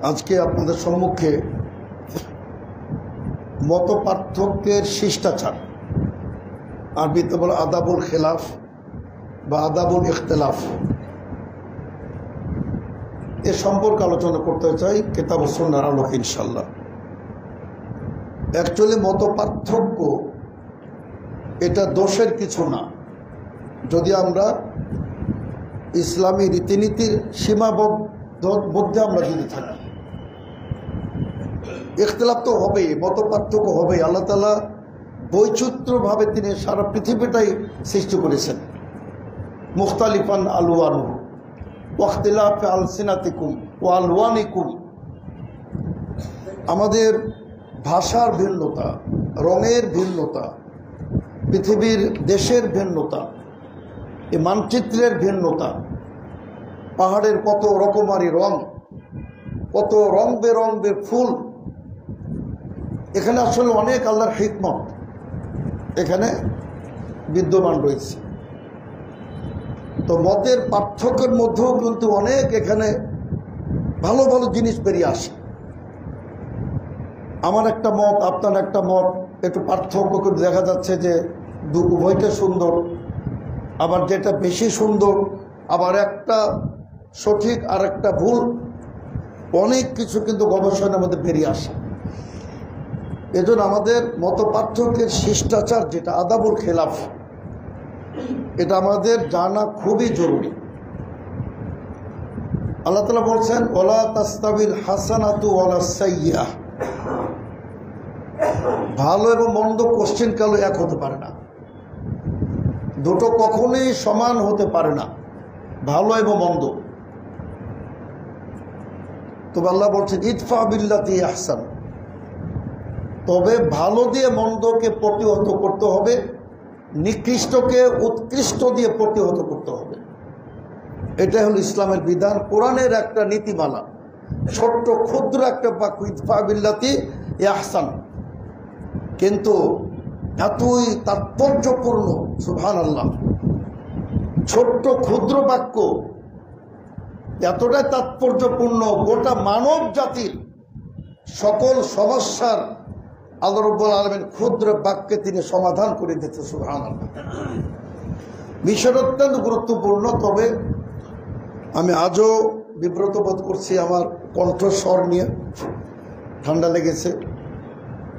আজকে আপনাদের সম্মুখে মত পার্থক্যের শিষ্টাচার, আরবিতে বলে আদাবুল খেলাফ বা আদাবুল ইখতিলাফ, এ সম্পর্কে আলোচনা করতে চাই কিতাব ও সুন্নাহর আলোকে ইনশাআল্লাহ। অ্যাকচুয়ালি মত পার্থক্য এটা দোষের কিছু না, যদি আমরা ইসলামী রীতিনীতির সীমাবদ্ধ মধ্যে আমরা যদি থাকি। ইখতিলাফ তো হবেই, মত পার্থক্য হবেই। আল্লাহ তাআলা বৈচিত্র্যভাবে তিনি সারা পৃথিবীটাই সৃষ্টি করেছেন। মুখতালিফান আলওয়ানু ওয়াখতিলাফ আলসিনাতিকুম ওয়া আলওয়ানিকুম, আমাদের ভাষার ভিন্নতা, রঙের ভিন্নতা, পৃথিবীর দেশের ভিন্নতা, এই মানচিত্রের ভিন্নতা, পাহাড়ের কত রকমারি রং, কত রং বেরঙের ফুল, এখানে আসলে অনেক আল্লাহর হিকমত এখানে বিদ্যমান রয়েছে। তো মতের পার্থক্যের মধ্যেও কিন্তু অনেক এখানে ভালো ভালো জিনিস বেরিয়ে আসে। আমার একটা মত, আপনার একটা মত, একটু পার্থক্য করে দেখা যাচ্ছে যে উভয়টা সুন্দর, আবার যেটা বেশি সুন্দর, আবার একটা সঠিক আর একটা ভুল, অনেক কিছু কিন্তু গবেষণার মধ্যে বেরিয়ে আসে। এজন্য আমাদের মত পার্থক্যের শিষ্টাচার যেটা আদাবুল খেলাফ, এটা আমাদের জানা খুবই জরুরি। আল্লাহ তাআলা বলছেন ওয়ালা তাস্তাবিল হাসানাতু ওয়ালা সাইয়্যাহ, ভালো এবং মন্দ কোশ্চেন কালো এক হতে পারে না, দুটো কখনোই সমান হতে পারে না, ভালো এবং মন্দ। তবে আল্লাহ বলছেন ইদফা বিল্লাতি আহসান, তবে ভালো দিয়ে মন্দকে প্রতিহত করতে হবে, নিকৃষ্টকে উৎকৃষ্ট দিয়ে প্রতিহত করতে হবে। এটাই হল ইসলামের বিধান, কোরআনের একটা নীতিমালা, ছোট্ট ক্ষুদ্র একটা বাক্য ইদফা বিল্লাতি আহসান, কিন্তু এতই তাৎপর্যপূর্ণ, সুবহানাল্লাহ। ছোট্ট ক্ষুদ্র বাক্য এতটাই তাৎপর্যপূর্ণ, গোটা মানব জাতির সকল সমস্যার আল্লাহ রাব্বুল আলামিন ক্ষুদ্র বাক্যে তিনি সমাধান করে দিতে, সুবহানাল্লাহ। বিষয়টা অত্যন্ত গুরুত্বপূর্ণ। তবে আমি আজও বিব্রত বোধ করছি আমার কণ্ঠস্বর নিয়ে, ঠান্ডা লেগেছে,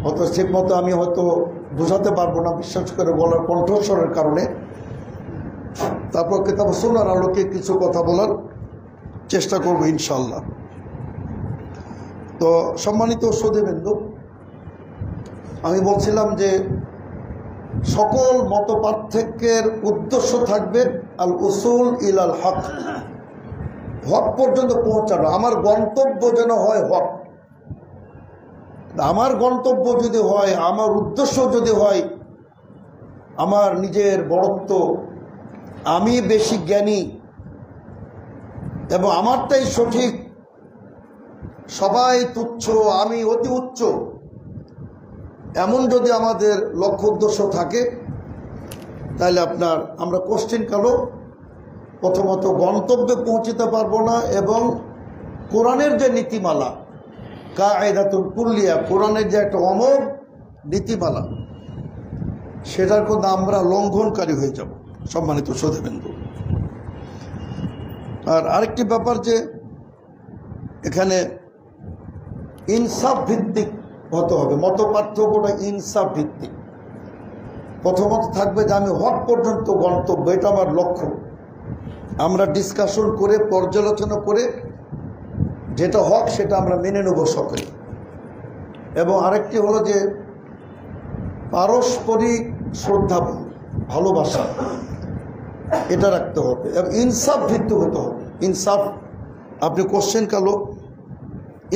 হয়তো ঠিক মতো আমি হয়তো বোঝাতে পারবো না, বিশেষ করে বলার কণ্ঠস্বরের কারণে। তারপর কিতাব ও সুন্নাহর আলোকে কিছু কথা বলার চেষ্টা করব ইনশাআল্লাহ। তো সম্মানিত সুধীবৃন্দ, আমি বলছিলাম যে সকল মত পার্থক্যের উদ্দেশ্য থাকবে আল উসুল ইলাল হক, হক পর্যন্ত পৌঁছানো। আমার গন্তব্য যেন হয় হক। আমার গন্তব্য যদি হয়, আমার উদ্দেশ্য যদি হয় আমার নিজের বড়ত্ব, আমি বেশি জ্ঞানী এবং আমারটাই সঠিক, সবাই তুচ্ছ, আমি অতি উচ্চ, এমন যদি আমাদের লক্ষ্য উদ্দেশ্য থাকে, তাহলে আমরা কোশ্চেন কালো প্রথমত গন্তব্যে পৌঁছতে পারবো না, এবং কোরআনের যে নীতিমালা কায়দাতুল কুল্লিয়া, কোরআনের যে একটা অমর নীতিমালা, সেটার কথা আমরা লঙ্ঘনকারী হয়ে যাব, সম্মানিত সুধীবৃন্দ। আর আরেকটি ব্যাপার যে এখানে ইনসাফ ভিত্তিক হতে হবে, মত পার্থক্যটা ইনসাফ ভিত্তিক। প্রথমত থাকবে যে আমি হক পর্যন্ত গন্তব্য, এটা আমার লক্ষ্য, আমরা ডিসকাশন করে পর্যালোচনা করে যেটা হক সেটা আমরা মেনে নেব সকলে। এবং আরেকটি হলো যে পারস্পরিক শ্রদ্ধা, ভালোবাসা, এটা রাখতে হবে এবং ইনসাফ ভিত্তিক হতে হবে। ইনসাফ, আপনি কোশ্চেন কালো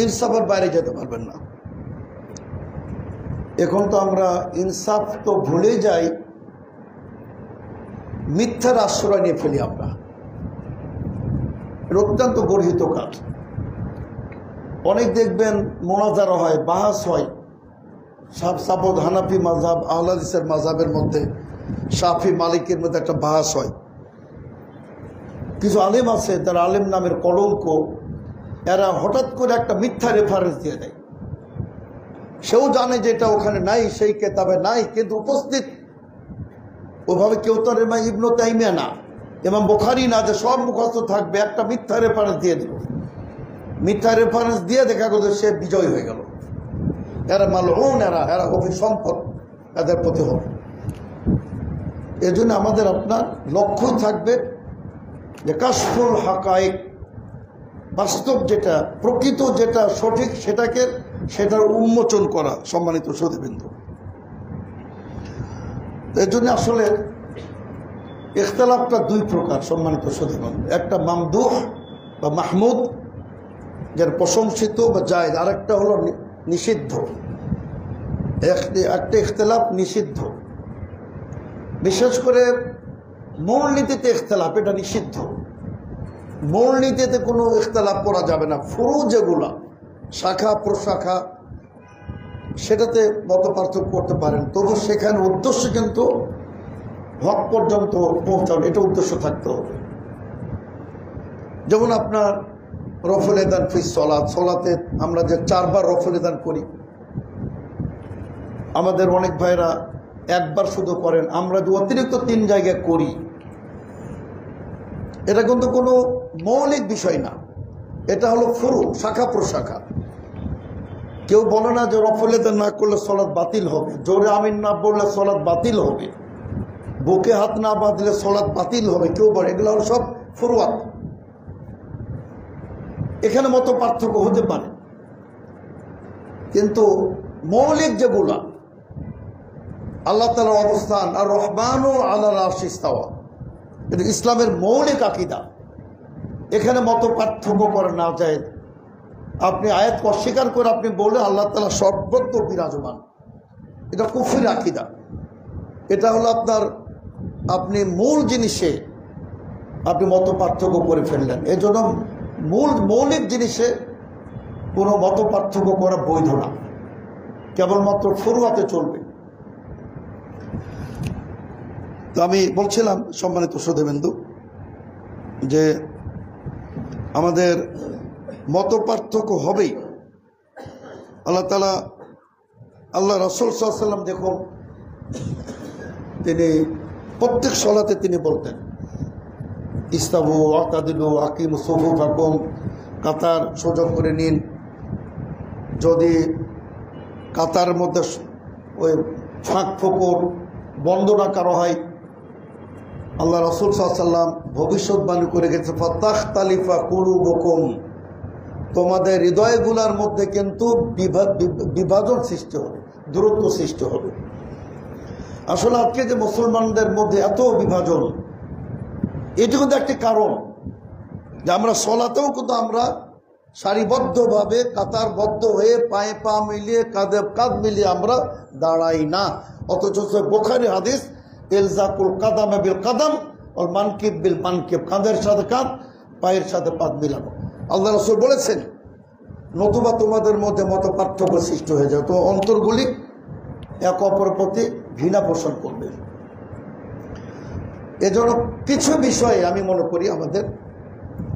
ইনসাফের বাইরে যেতে পারবেন না। এখন তো আমরা ইনসাফ তো ভুলে যাই, মিথ্যার আশ্রয় নিয়ে ফেলি আমরা, এটা অত্যন্ত গর্হিত কাজ। অনেক দেখবেন মোনাজারা হয়, বাহাস হয়, সাপোজ হানাফি মাযহাব আহলে হাদিসের মাযহাবের মধ্যে, শাফি মালিকের মধ্যে একটা বাহাস হয়। কিছু আলেম আছে, তার আলেম নামের কলঙ্ক এরা হঠাৎ করে একটা মিথ্যা রেফারেন্স দিয়ে দেয়। সেও জানে যে এটা ওখানে নাই, সেই কেতাবে নাই, কিন্তু উপস্থিত ওভাবে কেউ তো ইবনে তাইমিয়া না, ইমাম বুখারী না যে সব মুখস্থ থাকবে, একটা মিথ্যা রেফারেন্স দিয়ে দিল। মিথ্যা রেফারেন্স দিয়ে দেখা গেল সে বিজয় হয়ে গেল। এরা মালউন, এরা গভীর সম্পদ এদের প্রতি হবে। এই জন্য আমাদের আপনার লক্ষ্য থাকবে যে কাশফুল হাকায়েক, বাস্তব যেটা, প্রকৃত যেটা সঠিক সেটার উন্মোচন করা। সম্মানিত সুধীবৃন্দ, এর জন্য আসলে ইখতিলাফটা দুই প্রকার। সম্মানিত সুধীবৃন্দ, একটা মামদুহ বা মাহমুদ, যার প্রশংসিত বা জায়েজ, আরেকটা হলো নিষিদ্ধ। একটা ইখতিলাফ নিষিদ্ধ, বিশেষ করে মূলনীতিতে ইখতিলাফ, এটা নিষিদ্ধ। মূলনীতিতে কোনো ইখতিলাফ করা যাবে না। ফুরু যেগুলা, শাখা প্রশাখা, সেটাতে মত পার্থক্য করতে পারেন, তবু সেখানে উদ্দেশ্য কিন্তু হক পর্যন্ত পৌঁছানো, এটা উদ্দেশ্য থাকতে হবে। যেমন আপনার রফুল এদান ফি সলাত, সলাতে আমরা যে 4 বার রফুল এদান করি, আমাদের অনেক ভাইরা একবার শুধু করেন, আমরা যে অতিরিক্ত 3 জায়গায় করি, এটা কিন্তু কোনো মৌলিক বিষয় না, এটা হলো ফুরু, শাখা প্রশাখা। কেউ বলে না যে রফুল এদান না করলে সলাত বাতিল হবে, জোরে আমিন না বললে সলাত বাতিল হবে, বুকে হাত না বাঁধলে সলাত বাতিল হবে, কেউ বলে। এগুলো হলো সব ফুরুয়াত। এখানে মত পার্থক্য হতে পারে, কিন্তু মৌলিক যেগুলা, আল্লাহ তাআলার অবস্থান, আর রহমানু আলাল আরশি ইস্তাওয়া, এটা ইসলামের মৌলিক আকীদা। এখানে মত পার্থক্য করে না যায়। আপনি আয়াত অস্বীকার করে আপনি বলে আল্লাহ তাআলা সর্বত্র বিরাজমান, এটা কুফরি আকীদা। এটা হলো আপনি মূল জিনিসে আপনি মত পার্থক্য করে ফেললেন। এই জন্য মৌলিক জিনিসে কোনো মত পার্থক্য করা বৈধ না, কেবলমাত্র ফুরুয়াতে চলবে। তো আমি বলছিলাম সম্মানিত সুধীবৃন্দু, যে আমাদের মত পার্থক্য হবেই। আল্লাহ রাসূল সাল্লাল্লাহু আলাইহি ওয়াসাল্লাম দেখুন, তিনি প্রত্যেক সলাতে তিনি বলতেন ইস্তাবু ওয়াতাদিলু আকিমু সুফুফাকুম, কাতার সোজা করে নিন। যদি কাতার মধ্যে ওই ফাঁক ফোকর বন্ধ না করা হয়, আল্লাহ রাসূল সাল্লাল্লাহু আলাইহি ওয়াসাল্লাম ভবিষ্যৎবাণী করে গেছে, ফাতাখতালিফা কুলুবুকুম, তোমাদের হৃদয়গুলোর মধ্যে কিন্তু বিভাজন সৃষ্টি হবে, দূরত্ব সৃষ্টি হবে। আসলে আজকে যে মুসলমানদের মধ্যে এত বিভাজন, এটি কিন্তু একটি কারণ যে আমরা সলাতেও কিন্তু আমরা সারিবদ্ধভাবে কাতারবদ্ধ হয়ে পায়ে পা মিলিয়ে কাঁধে কাঁধ মিলিয়ে আমরা দাঁড়াই না। অথচ বুখারী হাদিস, ইলজাকুল কাদাম বিল কাদাম ওয়াল মানকিব বিল মানকিব, কাঁধের সাথে কাঁধ, পায়ের সাথে পা মিলানো। আল্লাহ রাসূল বলেছেন, নতুবা তোমাদের মধ্যে মত পার্থক্য সৃষ্টি হয়ে যায়, তো অন্তরগুলি এক অপরের প্রতি ঘৃণা পোষণ করবে। এজন্য কিছু বিষয়ে আমি মনে করি আমাদের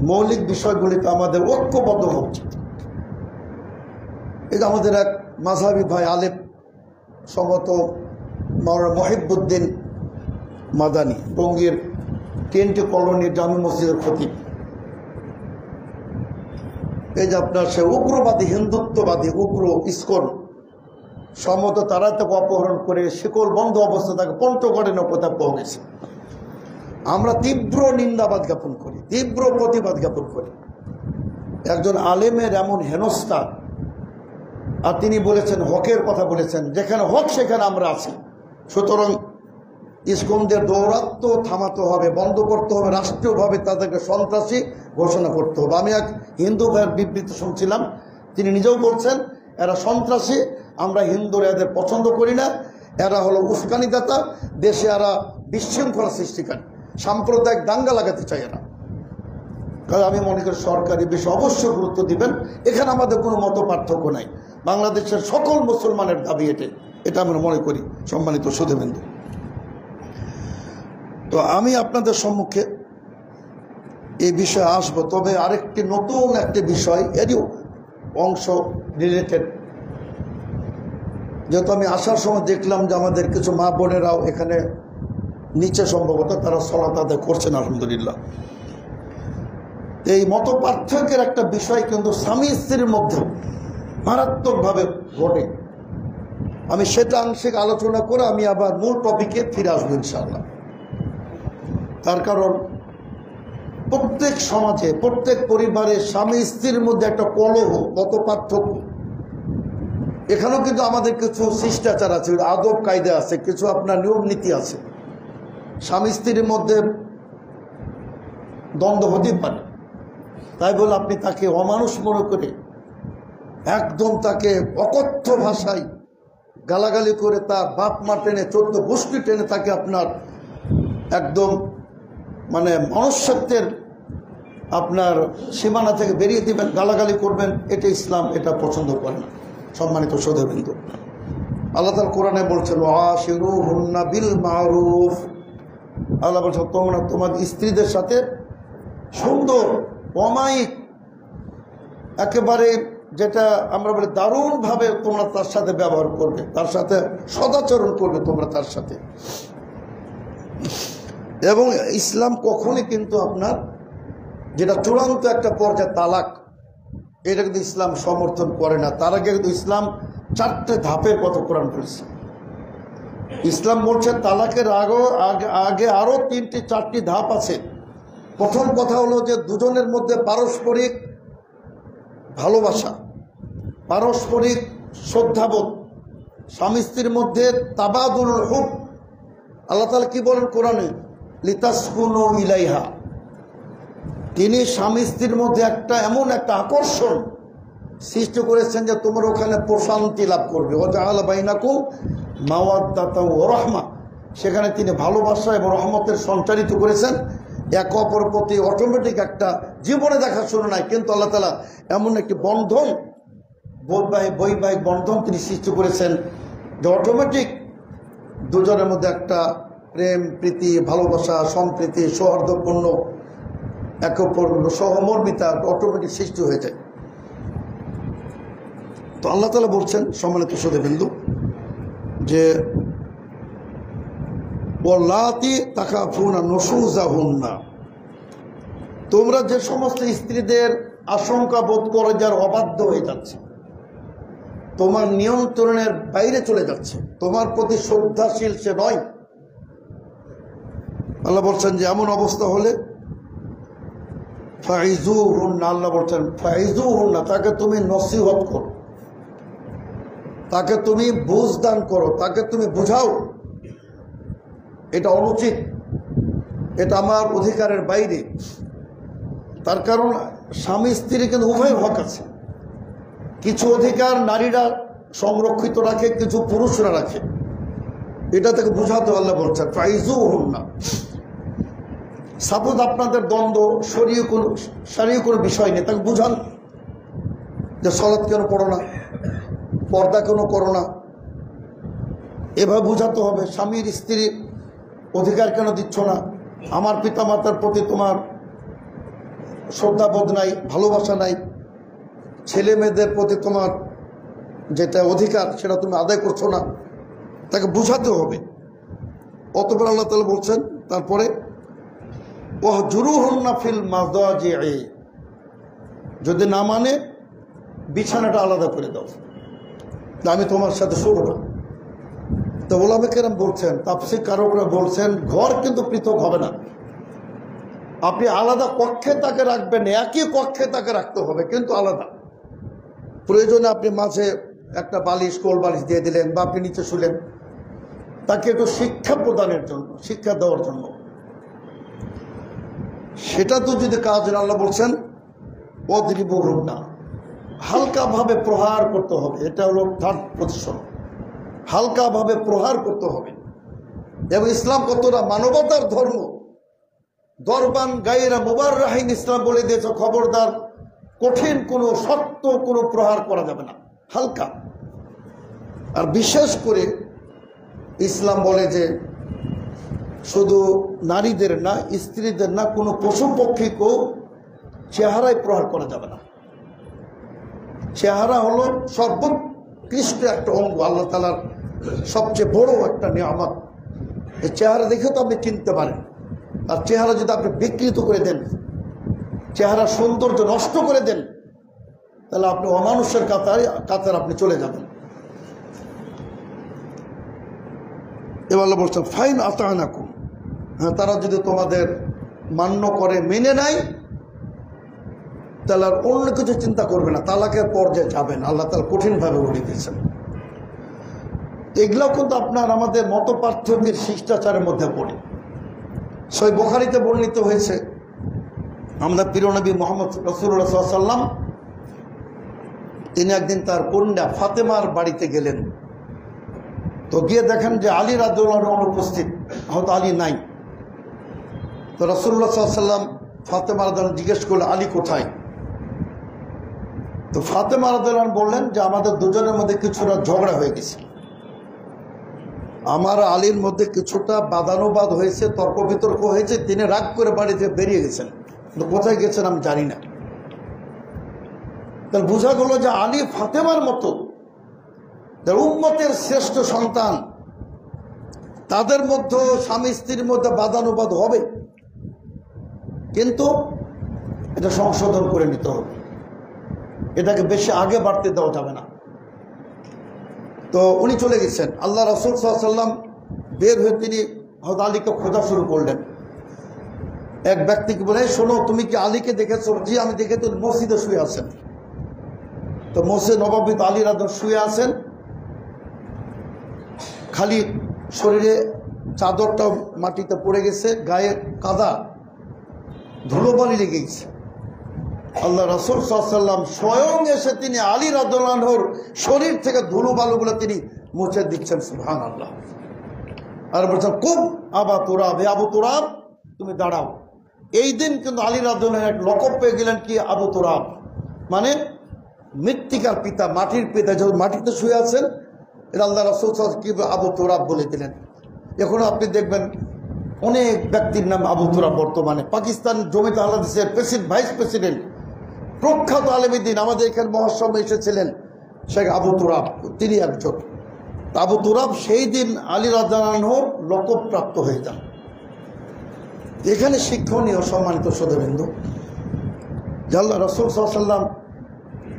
মৌলিক বিষয়গুলিতে আমাদের ঐক্যবদ্ধ হওয়া উচিত। এই যে আমাদের এক মাযহাবী ভাই আলেম, সম্ভবত মাওলানা মহিবউদ্দিন মাদানী, টঙ্গীর TNT কলোনির জামি মসজিদের খতিব, এই যে আপনার সে উগ্রবাদী, হিন্দুত্ববাদী, উগ্র ইসকন, সম্মত তারা তাকে অপহরণ করে শিকল বন্ধ অবস্থা তাকে পঞ্চগড়ে নৌকোতায় পাওয়া গেছে। আমরা তীব্র নিন্দাবাদ জ্ঞাপন করি, তীব্র প্রতিবাদ জ্ঞাপন করি। একজন আলেমের এমন হেনস্থা, আর তিনি বলেছেন, হকের কথা বলেছেন, যেখানে হক সেখানে আমরা আছি। সুতরাং ইসকনদের দৌরাত্ম্য থামাতে হবে, বন্ধ করতে হবে, রাষ্ট্রীয়ভাবে তাদেরকে সন্ত্রাসী ঘোষণা করতে হবে। আমি এক হিন্দু ভাইয়ের বিবৃতি শুনছিলাম, তিনি নিজেও বলছেন এরা সন্ত্রাসী, আমরা হিন্দুরা এদের পছন্দ করি না, এরা হলো উস্কানিদাতা, দেশে এরা বিশৃঙ্খলা সৃষ্টিকারী, সাম্প্রদায়িক দাঙ্গা লাগাতে চায় এরা। কারণ আমি মনে করি সরকারি বিষয়ে অবশ্যই গুরুত্ব দিবেন, এখানে আমাদের কোনো মত পার্থক্য নাই। বাংলাদেশের সকল মুসলমানের দাবি এটা আমরা মনে করি। সম্মানিত সুধীবৃন্দ, তো আমি আপনাদের সম্মুখে এই বিষয়ে আসবো। তবে আরেকটি নতুন একটি বিষয়, এরই অংশ রিলেটেড, যেহেতু আমি আসার সময় দেখলাম যে আমাদের কিছু মা বোনেরাও এখানে নিচে সম্ভবত তারা সালাত আদায় করছেন, আলহামদুলিল্লাহ। এই মত পার্থক্যের একটা বিষয় কিন্তু স্বামী স্ত্রীর মধ্যে মারাত্মকভাবে ঘটে। আমি সেটা আংশিক আলোচনা করে আমি আবার মূল টপিকে ফিরে আসবো ইনশাআল্লাহ। তার কারণ প্রত্যেক সমাজে, প্রত্যেক পরিবারে স্বামী স্ত্রীর মধ্যে একটা কলহ, মত পার্থক্য। এখানেও কিন্তু আমাদের কিছু শিষ্টাচার আছে, আদব কায়দা আছে, কিছু আপনার নিয়ম নীতি আছে। স্বামী স্ত্রীর মধ্যে দ্বন্দ্ব হতে পারে, তাই বলে আপনি তাকে অমানুষ মনে করে একদম তাকে অকথ্য ভাষায় গালাগালি করে তার বাপ মা টেনে 14 গোষ্ঠী টেনে তাকে আপনার একদম মানে মনুষ্যত্বের আপনার সীমানা থেকে বেরিয়ে দিবেন, গালাগালি করবেন, এটা ইসলাম এটা পছন্দ করে না। সম্মানিত সৌধবিন্দু, আল্লাহ তাআলা কোরআনে বলছেন ওয়াশিরুহুন্না বিল মারুফ। আল্লাহ বলছেন তোমরা তোমার স্ত্রীদের সাথে সুন্দর অমায়িক একেবারে যেটা আমরা বলি দারুণভাবে তোমরা তার সাথে ব্যবহার করবে, তার সাথে সদাচরণ করবে তোমরা তার সাথে। এবং ইসলাম কখনই কিন্তু আপনার যেটা চূড়ান্ত একটা পর্যায়ে তালাক, এটা কিন্তু ইসলাম সমর্থন করে না। তার আগে কিন্তু ইসলাম 4টে ধাপের কথা কোরআন বলেছে। ইসলাম বলছে তালাকের আগে আরো 3টি 4টি ধাপ আছে। প্রথম কথা হলো যে দুজনের মধ্যে পারস্পরিক ভালোবাসা, পারস্পরিক শ্রদ্ধাবোধ, স্বামী স্ত্রীর মধ্যে তাবাদুলুল হুব। আল্লাহ তাআলা কি বলেন কোরআনে, লিতাসকুনু ইলাইহা। তিনি স্বামী স্ত্রীর মধ্যে একটা এমন একটা আকর্ষণ সৃষ্টি করেছেন যে তোমার ওখানে প্রশান্তি লাভ করবে। ওয়াজআলা বাইনাকুম মাওয়াদ্দাতাও ওয়া রাহমা, সেখানে তিনি ভালোবাসা এবং রহমতের সঞ্চারিত করেছেন। এক অপর প্রতি অটোমেটিক একটা জীবনে দেখাশোনা নাই, কিন্তু আল্লাহ তাআলা এমন একটি বন্ধন, বৈবাহিক বন্ধন তিনি সৃষ্টি করেছেন যে অটোমেটিক দুজনের মধ্যে একটা প্রেম প্রীতি ভালোবাসা সম্প্রীতি সৌহার্দ্যপূর্ণ এক অপর সহমর্মিতা অটোমেটিক সৃষ্টি হয়ে যায়। তো আল্লাহ তাআলা বলছেন সম্মানিত শ্রোতাবৃন্দ যে ওয়াল্লাতি তাখাফুনা নুশুজাহুন্না, তোমরা যে সমস্ত স্ত্রীদের আশঙ্কা বোধ করে যার অবাধ্য হয়ে যাচ্ছে, তোমার নিয়ন্ত্রণের বাইরে চলে যাচ্ছে, তোমার প্রতি শ্রদ্ধাশীল সে নয়, আল্লাহ বলছেন যে এমন অবস্থা হলে ফাইজুহুন্না, আল্লাহ বলছেন ফাইজুহুন্না, তাকে তুমি নসিহত করো, তাকে তুমি বুঝ দান করো, তাকে তুমি বুঝাও এটা অনুচিত, এটা আমার অধিকারের বাইরে। তার কারণ স্বামী স্ত্রী কিন্তু উভয় হক আছে। কিছু অধিকার নারীরা সংরক্ষিত রাখে, কিছু পুরুষরা রাখে, এটা থেকে বুঝাতে আল্লাহ বলছেন ফাইজুহুন্না। সাপোজ আপনাদের দ্বন্দ্ব শরীয় কোনো বিষয় নেই, তাকে বুঝান যে সালাত কেন পড়ো না, পর্দা কেন করো না, এভাবে বুঝাতে হবে। স্বামীর স্ত্রীর অধিকার কেন দিচ্ছ না, আমার পিতামাতার প্রতি তোমার শ্রদ্ধাবোধ নাই, ভালোবাসা নাই, ছেলে মেয়েদের প্রতি তোমার যেটা অধিকার সেটা তুমি আদায় করছো না, তাকে বুঝাতে হবে। অতঃপর আল্লাহ তাআলা বলছেন তারপরে ওয়াহজুরুহুন্না ফিল মাদাজি'i, যদি না মানে বিছানাটা আলাদা করে দাও, আমি তোমার সাথে শুবো না। তো ওলামা কেরাম বলছেন, তাফসীর কারকরা বলছেন ঘর কিন্তু পৃথক হবে না, আপনি আলাদা কক্ষে তাকে রাখবেন, একই কক্ষে তাকে রাখতে হবে কিন্তু আলাদা। প্রয়োজনে আপনি মাঝে একটা বালিশ কোল বালিশ দিয়ে দিলেন বা আপনি নিচে শুলেন, তাকে একটু শিক্ষা প্রদানের জন্য, শিক্ষা দেওয়ার জন্য। সেটা তো যদি কাজ না, আল্লাহ বলছেন ওয়াদরিবুহুন্না, হালকাভাবে প্রহার করতে হবে। এটা হলো থার্ড পজিশন, হালকাভাবে প্রহার করতে হবে। এবং ইসলাম কতটা মানবতার ধর্ম, দরবান গায়রা মুবাররাহিন, ইসলাম বলে দিয়েছে খবরদার কঠিন কোনো শক্ত কোনো প্রহার করা যাবে না, হালকা। আর বিশেষ করে ইসলাম বলে যে শুধু নারীদের না, স্ত্রীদের না, কোনো পশু পক্ষীকেও চেহারায় প্রহার করা যাবে না। চেহারা হলো সর্বোৎকৃষ্ট একটা অঙ্গ, আল্লাহ তাআলার সবচেয়ে বড় একটা নিয়ামত। এই চেহারা দেখে তো আপনি চিনতে পারেন, আর চেহারা যদি আপনি বিকৃত করে দেন, চেহারা সৌন্দর্য নষ্ট করে দেন, তাহলে আপনি অমানুষের কাতারে আপনি চলে যাবেন। এবার আল্লাহ বলছেন ফাইন আতানাকুম, হ্যাঁ তারা যদি তোমাদের মান্য করে, মেনে নেয়, তাহলে আর অন্য কিছু চিন্তা করবে না, তালাকের পর্যায়ে যাবেন। আল্লাহ তাআলা কঠিনভাবে বলে দিয়েছেন। এগুলো কিন্তু আপনার আমাদের মত পার্থক্যের শিষ্টাচারের মধ্যে পড়ে। সহিহ বুখারীতে বর্ণিত হয়েছে, আমাদের প্রিয় নবী মুহাম্মদ রাসূলুল্লাহ সাল্লাল্লাহু আলাইহি ওয়াসাল্লাম তিনি একদিন তার কন্যা ফাতেমার বাড়িতে গেলেন। তো গিয়ে দেখেন যে আলী রাদিয়াল্লাহু আনহু অনুপস্থিত, হয়তো আলী নাই। তো রাসূলুল্লাহ সাল্লাল্লাহু আলাইহি ওয়াসাল্লাম ফাতেমা রাদিয়াল্লাহু আনহা জিজ্ঞেস করলেন আলী কোথায়? তো ফাতেমা রাদিয়াল্লাহু আনহা বললেন যে আমাদের দুজনের মধ্যে কিছুটা ঝগড়া হয়ে গেছে, আমার আলীর মধ্যে কিছুটা বাদানুবাদ হয়েছে, তর্ক বিতর্ক হয়েছে, তিনি রাগ করে বাড়িতে বেরিয়ে গেছেন, কিন্তু কোথায় গেছেন আমি জানি না। তাহলে বোঝা গেল যে আলী ফাতেমার মতো উম্মতের শ্রেষ্ঠ সন্তান, তাদের মধ্যে স্বামী স্ত্রীর মধ্যে বাদানুবাদ হবে, কিন্তু এটা সংশোধন করে নিতে হবে, এটাকে বেশি আগে বাড়তে দেওয়া যাবে না। তো উনি চলে গেছেন। আল্লাহ রাসূল সাল্লাল্লাহু আলাইহি ওয়াসাল্লাম বের হয়ে তিনি হযরত আলীকে খোঁজা শুরু করলেন। এক ব্যক্তিকে বলে, শোনো তুমি কি আলীকে দেখেছো? জি আমি দেখেছি, মসজিদে শুয়ে আছেন। তো মসজিদ নববীতে আলী রাদিয়াল্লাহু শুয়ে আছেন, খালি শরীরে চাদরটা মাটিতে পড়ে গেছে, গায়ে কাদা ধুলোবালি লেগে গেছে। আল্লাহ রাসূল সাল্লাল্লাহু আলাইহি ওয়াসাল্লাম স্বয়ং এসে তিনি আলী রাদিয়াল্লাহু আনহুর শরীর থেকে ধুলোবালুগুলো তিনি মুছে দিচ্ছেন। সুবহানাল্লাহ। আর বলছেন কুম আবা তুরাব, হে আবু তুরাব তুমি দাঁড়াও। এই দিন কিন্তু আলী রাদিয়াল্লাহু আনহু এক লকব পেয়ে গেলেন, কি আবু তুরাব, মানে মৃত্তিকার পিতা, মাটির পিতা। যখন মাটিতে শুয়ে আছেন, এটা আল্লাহ রাসূল সাল্লাল্লাহু আলাইহি ওয়াসাল্লাম কি আবু তুরাব বলে দিলেন। এখন আপনি দেখবেন অনেক ব্যক্তির নাম আবু তুরাব। বর্তমানে পাকিস্তান জমিয়ত আহলে হাদিসের ভাইস প্রেসিডেন্ট, প্রখ্যাত আলেমদ্বীন, আমাদের এখানে মহাসভায় এসেছিলেন শেখ আবু তুরাব, তিনি একজন। আবু তুরাব সেই দিন আলী রাদিয়াল্লাহু আনহুর লকব প্রাপ্ত হয়ে যান। এখানে শিক্ষণীয় সম্মানিত শ্রোতাবৃন্দ, আল্লাহ রাসূল সাল্লাল্লাহু আলাইহি ওয়াসাল্লাম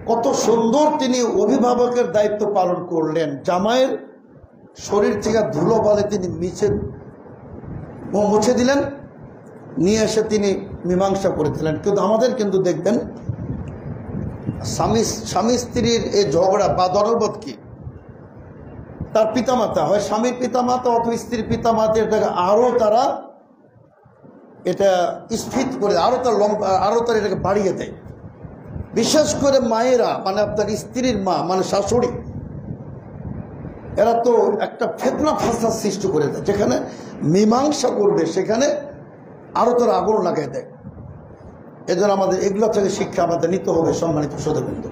কত সুন্দর তিনি অভিভাবকের দায়িত্ব পালন করলেন। জামাইয়ের শরীর থেকে ধুলোবালি তিনি মুছে দিলেন, নিয়ে এসে তিনি মীমাংসা করে দিলেন। কিন্তু আমাদের কিন্তু দেখবেন স্বামী স্ত্রীর এই ঝগড়া বা দরদ কি, তার পিতামাতা হয় স্বামীর পিতামাতা অথবা স্ত্রীর পিতামাতা, এটাকে আরও তারা এটা স্ফীত করে আরও তারা এটাকে বাড়িয়ে দেয়। বিশেষ করে মায়েরা, মানে আপনার স্ত্রীর মা, মানে শাশুড়ি, এরা তো একটা ফিতনা ফাসাদ সৃষ্টি করে দেয়। যেখানে মীমাংসা করবে সেখানে আরও তারা আগুন লাগাই দেয়। এজন্য আমাদের এগুলো থেকে শিক্ষা আমাদের নিতে হবে। সম্মানিত শ্রোতাবৃন্দ,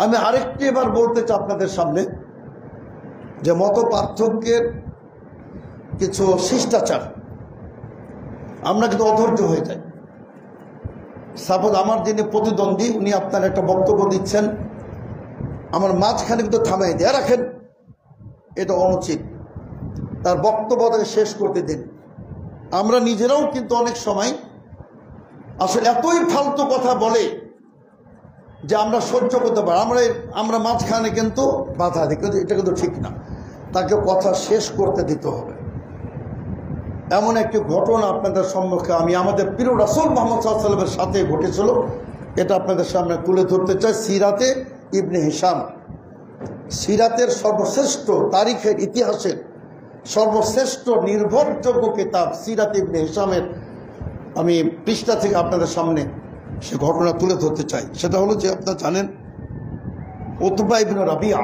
আমি আরেকটি এবার বলতে চাই আপনাদের সামনে যে মত পার্থক্যের কিছু শিষ্টাচার, আমরা কিন্তু অধৈর্য হয়ে যাই। সাপোজ আমার যিনি প্রতিদ্বন্দ্বী, উনি আপনার একটা বক্তব্য দিচ্ছেন, আমার মাঝখানে কিন্তু থামাই দিয়ে রাখেন, এটা অনুচিত, তার বক্তব্যটাকে শেষ করতে দিন। আমরা নিজেরাও কিন্তু অনেক সময় আসলে এতই ফালতু কথা বলে যে আমরা সহ্য করতে পারি, আমরা মাঝখানে কিন্তু বাধা দিই, কিন্তু এটা কিন্তু ঠিক না। তাকে কথা শেষ করতে দিতে হবে। এমন একটি ঘটনা আপনাদের সম্মুখে আমি আমাদের প্রিয় রাসূল মুহাম্মদ সাল্লাল্লাহু আলাইহি ওয়াসাল্লামের সাথে ঘটেছিল, এটা আপনাদের সামনে তুলে ধরতে চাই। সিরাতে ইবনে হিশাম, সিরাতের সর্বশ্রেষ্ঠ, তারিখের ইতিহাসের সর্বশ্রেষ্ঠ নির্ভরযোগ্য কিতাব সিরাতে ইবনে হিশামের আমি পৃষ্ঠা থেকে আপনাদের সামনে সে ঘটনা তুলে ধরতে চাই। সেটা হলো যে আপনারা জানেন উতবা ইবনে রাবিয়া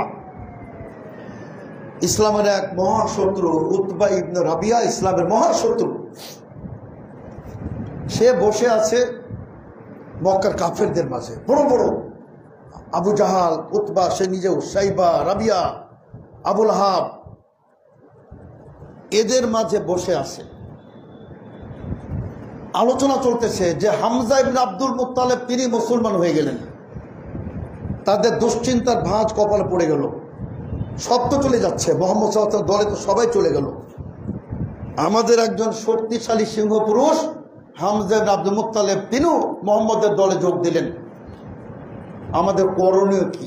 ইসলামের এক মহাশত্রু। উতবা ইবনে রাবিয়া ইসলামের মহাশত্রু। সে বসে আছে মক্কার কাফেরদের মাঝে, বড় বড় আবু জাহাল, উতবা, সে নিজেও, সাইবা, রাবিয়া, আবুল আহাব, এদের মাঝে বসে আছে, আলোচনা চলতেছে যে হামজা ইবনে আব্দুল মুত্তালিব তিনি মুসলমান হয়ে গেলেন। তাদের দুশ্চিন্তার ভাঁজ কপালে পড়ে গেল। সব তো চলে যাচ্ছে, মুহাম্মদ সাল্লাল্লাহু আলাইহি ওয়াসাল্লাম দলে তো সবাই চলে গেল, আমাদের একজন শক্তিশালী সিংহ পুরুষ হামজা ইবনে আব্দুল মুত্তালিব তিনিও মুহাম্মদের দলে যোগ দিলেন। আমাদের করণীয় কি?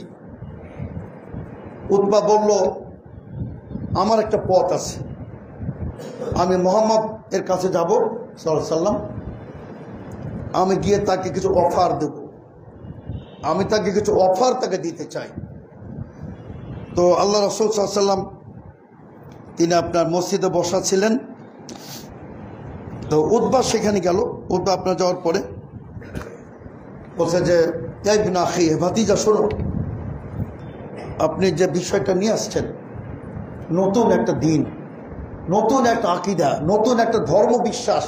উতবা বলল, আমার একটা পথ আছে, আমি মুহাম্মদ এর কাছে যাব সাল্লাল্লাহু আলাইহি ওয়াসাল্লাম, আমি গিয়ে তাকে কিছু অফার দেব, আমি তাকে কিছু অফার তাকে দিতে চাই। তো আল্লাহ রাসূল সাল্লাল্লাহু আলাইহি ওয়াসাল্লাম তিনি আপনার মসজিদে বসা ছিলেন। তো উতবা সেখানে গেল। উতবা আপনার যাওয়ার পরে বলছে যে ইবনে আখি, ভাতিজা শোনো, আপনি যে বিষয়টা নিয়ে আসছেন, নতুন একটা দিন, নতুন একটা আকীদা, নতুন একটা ধর্ম বিশ্বাস,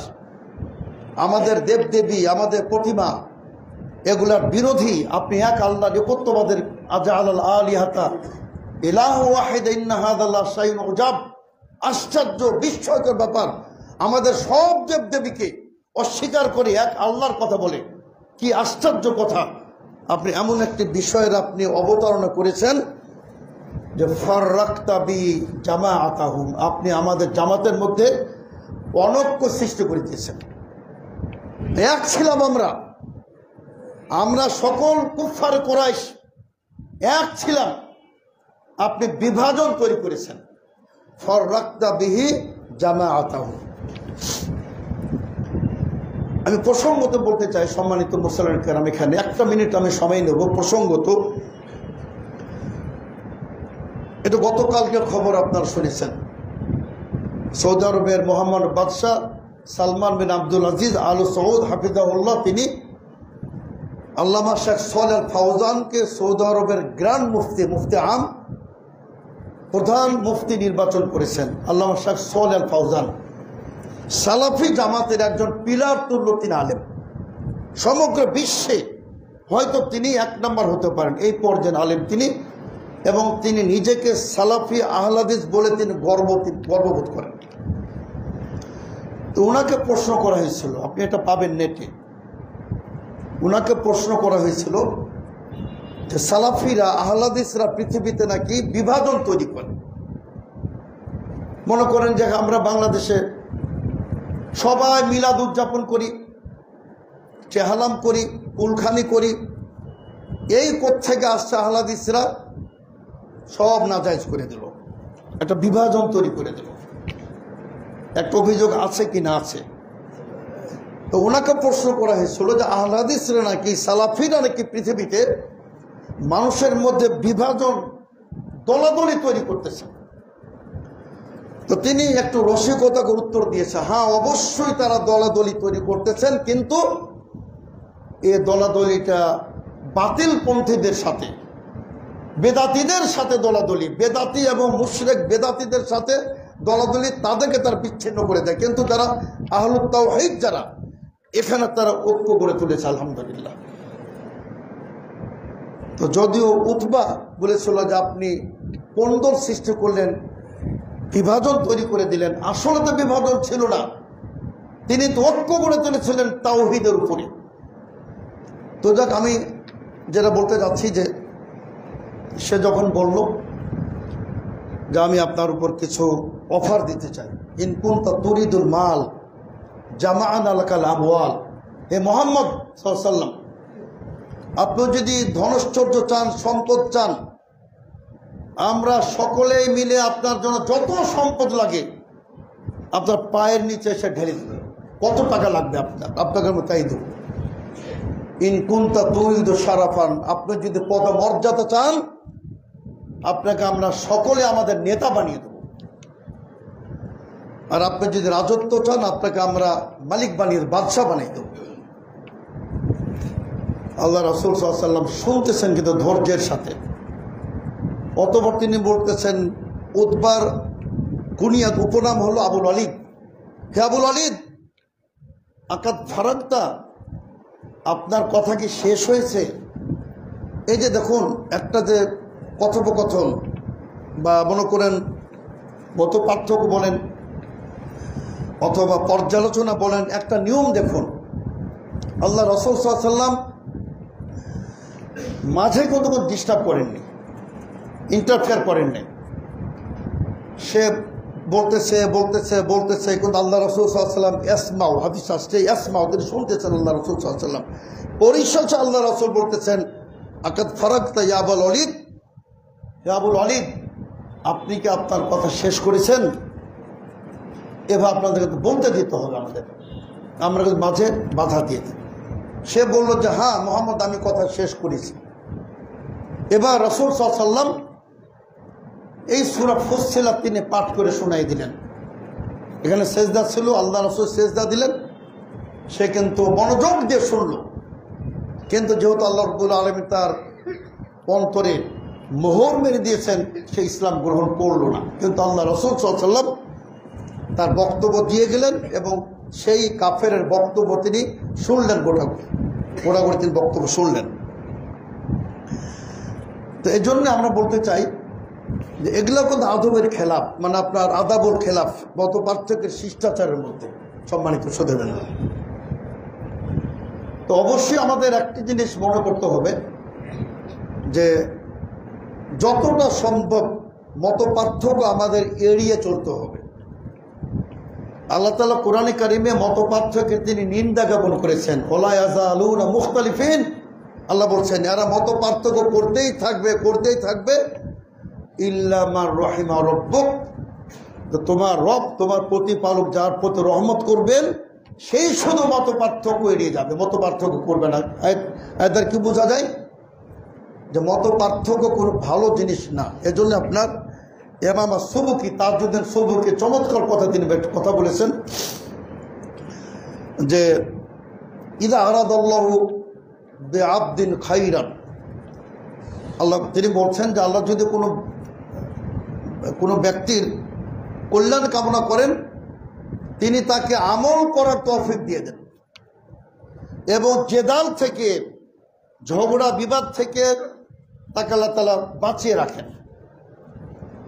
আমাদের দেবদেবী, আমাদের প্রতিমা, এগুলার বিরোধী। আপনি এক আল্লাহ একত্ববাদের আজাআল আলিহাতা ইলাহু ওয়াহিদ ইন্না হাযা লাশাইউন উজাব, আশ্চর্য বিস্ময়কর ব্যাপার। আমাদের সব দেবদেবীকে অস্বীকার করে এক আল্লাহর কথা বলে, কি আশ্চর্য কথা। আপনি এমন একটি বিষয়ের আপনি অবতারণা করেছেন যে ফাররাকতা বি জামাআতাহুম, আপনি আমাদের জামাতের মধ্যে অনৈক্য সৃষ্টি করে দিয়েছেন। এক ছিলাম আমরা সকল কুফার কুরাইশ এক ছিলাম, আপনি বিভাজন তৈরি করেছেন। ফাররাকতা বিহি জামাআতাহুম। আমি প্রসঙ্গত বলতে চাই, সম্মানিত মুসলমান কেরাম, এখানে একটা মিনিট আমি সময় নেব। প্রসঙ্গত, এটা গতকালকের খবর আপনারা শুনেছেন, সৌদি আরবের মোহাম্মদ বাদশাহ সালমান বিন আব্দুল আজিজ আল সৌদ হাফিজাহুল্লাহ তিনি আল্লামা শেখ সালেহ আল ফাওজানকে সৌদি আরবের গ্র্যান্ড মুফতি আম প্রধান মুফতি নির্বাচন করেছেন। আল্লামা শেখ সালেহ আল ফাওজান সালাফি জামাতের একজন পিলার তুল্য তিনি আলেম, সমগ্র বিশ্বে হয়তো তিনি এক নম্বর হতে পারেন এই পর্যায়ের আলেম তিনি, এবং তিনি নিজেকে সালাফি আহলে হাদিস বলে তিনি গর্ববোধ করেন। তো ওনাকে প্রশ্ন করা হয়েছিল, আপনি এটা পাবেন নেটে, ওনাকে প্রশ্ন করা হয়েছিল যে সালাফিরা আহলে হাদিসরা পৃথিবীতে নাকি বিভাজন তৈরি করে। মনে করেন যে আমরা বাংলাদেশে সবাই মিলাদ উদযাপন করি, চেহালাম করি, কুলখানি করি, এই কোত্থেকে আসছে আহলে হাদিসরা সব নাজায়েজ করে দিল, একটা বিভাজন তৈরি করে দিল। একটা অভিযোগ আছে কি না আছে। তো ওনাকে প্রশ্ন করা হয়েছিল যে আহলে হাদিসরা নাকি, সালাফিরা নাকি পৃথিবীতে মানুষের মধ্যে বিভাজন, দলাদলি তৈরি করতেছে। তো তিনি একটু রসিকতাকে উত্তর দিয়েছে, হ্যাঁ অবশ্যই তারা দলাদলি তৈরি করতেছেন, কিন্তু এ দলাদলিটা বাতিল পন্থীদের সাথে, বেদাতীদের সাথে দলাদলি, বেদাতি এবং মুশরিক বেদাতীদের সাথে দলাদলি, তাদেরকে তারা বিচ্ছিন্ন করে দেয়। কিন্তু যারা আহলুত তাওহীদ যারা, এখানে তারা ঐক্য গড়ে তুলেছে আলহামদুলিল্লাহ। তো যদিও উতবা বলেছিল যে আপনি কোন্দল সৃষ্টি করলেন, বিভাজন তৈরি করে দিলেন, আসলে তো বিভাজন ছিল না, তিনি তো ঐক্য গড়ে তুলেছিলেন তাওহীদের উপরে। তো যাক, আমি যেটা বলতে যাচ্ছি যে সে যখন বলল যে আমি আপনার উপর কিছু অফার দিতে চাই, ইন কুনতা তুরিদুল মাল জামাআনা লাকাল আমওয়াল, হে মুহাম্মদ সাল্লাল্লাহু আলাইহি ওয়াসাল্লাম, আপনি যদি ধনৈশ্বর্য চান, সম্পদ চান, আমরা সকলেই মিলে আপনার জন্য যত সম্পদ লাগে আপনার পায়ের নিচে এসে ঢেলে দেবে। কত টাকা লাগবে আপনাকে আমি তাই দেব। ইন কুনতা তুরিদু শারাফান, আপনি যদি পদমর্যাদা চান, আপনাকে আমরা সকলে আমাদের নেতা বানিয়ে দেব। আর আপনি যদি রাজত্ব চান, আপনাকে আমরা মালিক বানিয়ে, বাদশাহ বানিয়ে দেব। আল্লাহ রাসূল সাল্লাল্লাহু আলাইহি ওয়াসাল্লাম শুনতেছেন কিন্তু ধৈর্যের সাথে। অতঃপর তিনি বলতেছেন, উতবার কুনিয়াত উপনাম হলো আবুল ওয়ালিদ। হে আবুল ওয়ালিদ, আকাদ ফারাগতা, আপনার কথা কি শেষ হয়েছে? এই যে দেখুন, একটা যে কথোপকথন বা মনে করেন মত পার্থক্য বলেন, অথবা পর্যালোচনা বলেন, একটা নিয়ম দেখুন, আল্লাহ রাসূল সাল্লাল্লাহু আলাইহি ওয়াসাল্লাম মাঝে কোনো ডিস্টার্ব করেননি, ইন্টারফেয়ার করেননি। সে বলতেছে বলতেছে বলতেছে, কিন্তু আল্লাহ রাসূল সাল্লাল্লাহু আলাইহি ওয়াসাল্লাম ইয়াসমাউ, হাদিস আসছে ইয়াসমাউ, তিনি শুনতেছেন আল্লাহ রাসূল সাল্লাল্লাহু আলাইহি ওয়াসাল্লাম। পরিশেষে আল্লাহ রাসূল বলতেছেন, আকাদ ফারাগতা ইয়া আবুল ওয়ালিদ, হে আবুল ওয়ালিদ, আপনি কি আপনার কথা শেষ করেছেন? এবার আপনাদেরকে বলতে দিতে হবে, আমরা মাঝে বাধা দিয়ে দিই। সে বলল যে হ্যাঁ মুহাম্মদ, আমি কথা শেষ করেছি। এবার রাসূল সাল্লাল্লাহু আলাইহি ওয়াসাল্লাম এই সূরা ফুসসিলাত তিনি পাঠ করে শোনাই দিলেন। এখানে সেজদা ছিল, আল্লাহ রাসূল সেজদা দিলেন, সে কিন্তু মনোযোগ দিয়ে শুনল। কিন্তু যেহেতু আল্লাহ রাব্বুল আলামিন তার অন্তরে মোহর মেরে দিয়েছেন, সে ইসলাম গ্রহণ করল না। কিন্তু আল্লাহ রাসূল সাল্লাল্লাহু আলাইহি ওয়াসাল্লাম তার বক্তব্য দিয়ে গেলেন এবং সেই কাফেরের বক্তব্য তিনি শুনলেন, গোড়াগড়ি তিনি বক্তব্য শুনলেন। তো এই জন্য আমরা বলতে চাই যে এগুলো কিন্তু আদবের খেলাফ, মানে আপনার আদাবুল খেলাফ, মত পার্থক্যের শিষ্টাচারের মধ্যে, সম্মানিত শ্রোতাবৃন্দ। তো অবশ্যই আমাদের একটি জিনিস মনে করতে হবে যে যতটা সম্ভব মত পার্থক্য আমাদের এড়িয়ে চলতে হবে। আল্লাহ তাআলা কোরআনে কারিমে মত পার্থক্যের তিনি নিন্দা জ্ঞাপন করেছেন, ওয়ালা ইয়াজালুনা মুখতালিফিন। আল্লাহ বলছেন এরা মত পার্থক্য করতেই থাকবে, করতেই থাকবে, ইল্লা মার রহিমা রব্বুক, তো তোমার রব, তোমার প্রতিপালক যার প্রতি রহমত করবেন, সেই শুধু মত পার্থক্য এড়িয়ে যাবে, মত পার্থক্য করবে না। এদের কি বোঝা যায় যে মত পার্থক্য কোনো ভালো জিনিস না। এজন্য আপনার ইমাম সুবুকি, তাজউদ্দিন সুবুকি চমৎকার কথা তিনি কথা বলেছেন যে ইযা আরাদাল্লাহু বিআবদিন খাইরান, আল্লাহ তিনি বলছেন যে আল্লাহ যদি কোনো ব্যক্তির কল্যাণ কামনা করেন, তিনি তাকে আমল করার তৌফিক দিয়ে দেন এবং জেদাল থেকে, ঝগড়া বিবাদ থেকে তাকে আল্লাহ তাআলা বাঁচিয়ে রাখেন।